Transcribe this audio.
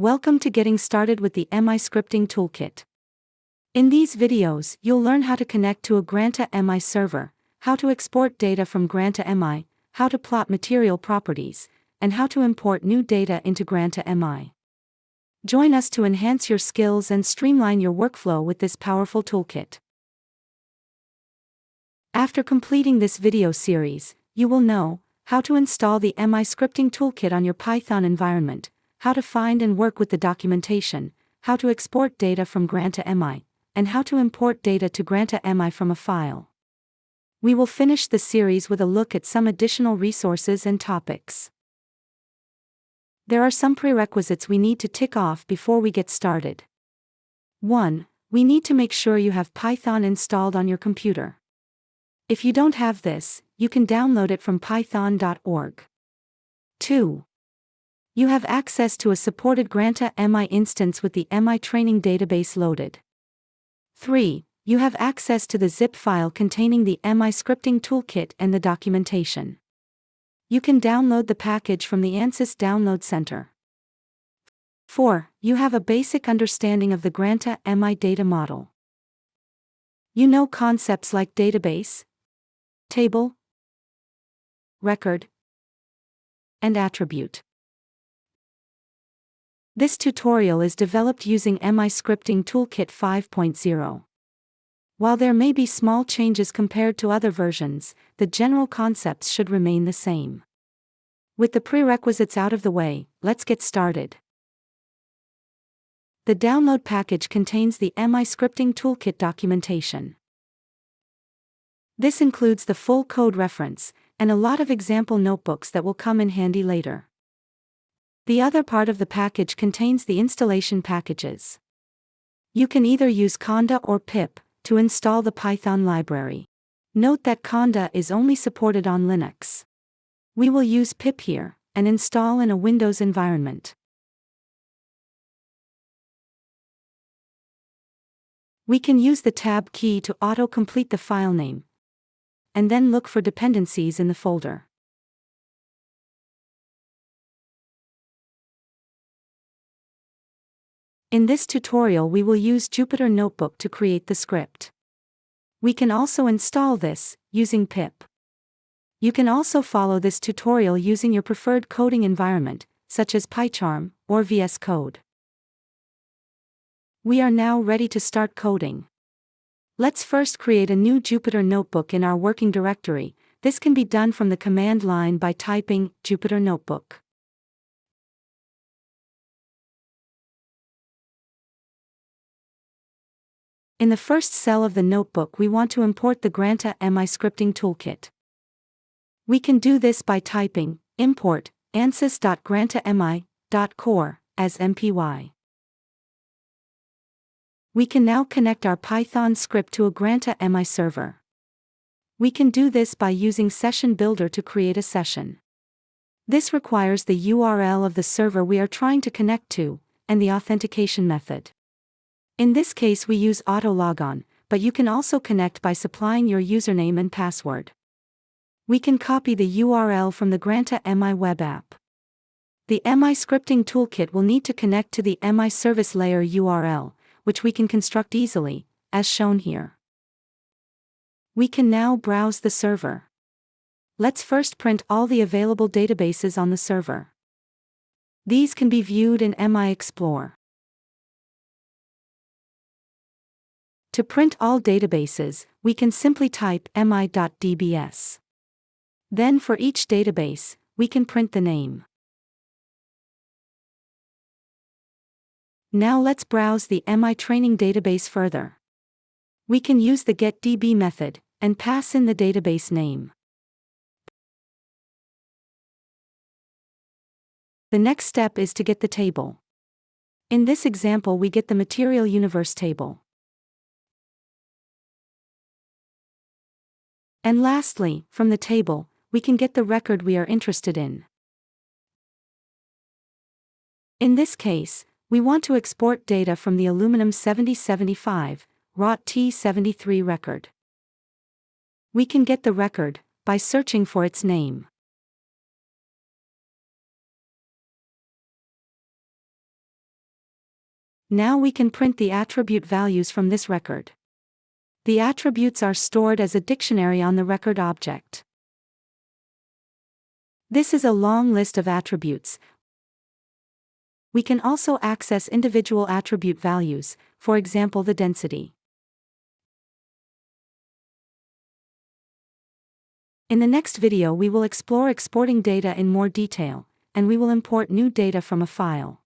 Welcome to Getting Started with the MI Scripting Toolkit. In these videos, you'll learn how to connect to a Granta MI server, how to export data from Granta MI, how to plot material properties, and how to import new data into Granta MI. Join us to enhance your skills and streamline your workflow with this powerful toolkit. After completing this video series, you will know how to install the MI Scripting Toolkit on your Python environment, how to find and work with the documentation, how to export data from Granta MI, and how to import data to Granta MI from a file. We will finish the series with a look at some additional resources and topics. There are some prerequisites we need to tick off before we get started. 1. We need to make sure you have Python installed on your computer. If you don't have this, you can download it from python.org. 2. You have access to a supported Granta MI instance with the MI training database loaded. 3. You have access to the zip file containing the MI Scripting Toolkit and the documentation. You can download the package from the ANSYS Download Center. 4. You have a basic understanding of the Granta MI data model. You know concepts like database, table, record, and attribute. This tutorial is developed using MI Scripting Toolkit 5.0. While there may be small changes compared to other versions, the general concepts should remain the same. With the prerequisites out of the way, let's get started. The download package contains the MI Scripting Toolkit documentation. This includes the full code reference, and a lot of example notebooks that will come in handy later. The other part of the package contains the installation packages. You can either use Conda or pip to install the Python library. Note that Conda is only supported on Linux. We will use pip here, and install in a Windows environment. We can use the tab key to auto-complete the file name, and then look for dependencies in the folder. In this tutorial we will use Jupyter Notebook to create the script. We can also install this, using pip. You can also follow this tutorial using your preferred coding environment, such as PyCharm or VS Code. We are now ready to start coding. Let's first create a new Jupyter Notebook in our working directory. This can be done from the command line by typing Jupyter Notebook. In the first cell of the notebook we want to import the Granta MI Scripting Toolkit. We can do this by typing import ansys.grantami.core as mpy. We can now connect our Python script to a Granta MI server. We can do this by using Session Builder to create a session. This requires the URL of the server we are trying to connect to, and the authentication method. In this case we use auto-logon, but you can also connect by supplying your username and password. We can copy the URL from the Granta MI web app. The MI Scripting Toolkit will need to connect to the MI service layer URL, which we can construct easily, as shown here. We can now browse the server. Let's first print all the available databases on the server. These can be viewed in MI Explorer. To print all databases, we can simply type mi.dbs. Then for each database, we can print the name. Now let's browse the MI training database further. We can use the getDB method, and pass in the database name. The next step is to get the table. In this example we get the Material Universe table. And lastly, from the table, we can get the record we are interested in. In this case, we want to export data from the Aluminum 7075, ROT T73 record. We can get the record by searching for its name. Now we can print the attribute values from this record. The attributes are stored as a dictionary on the record object. This is a long list of attributes. We can also access individual attribute values, for example the density. In the next video we will explore exporting data in more detail, and we will import new data from a file.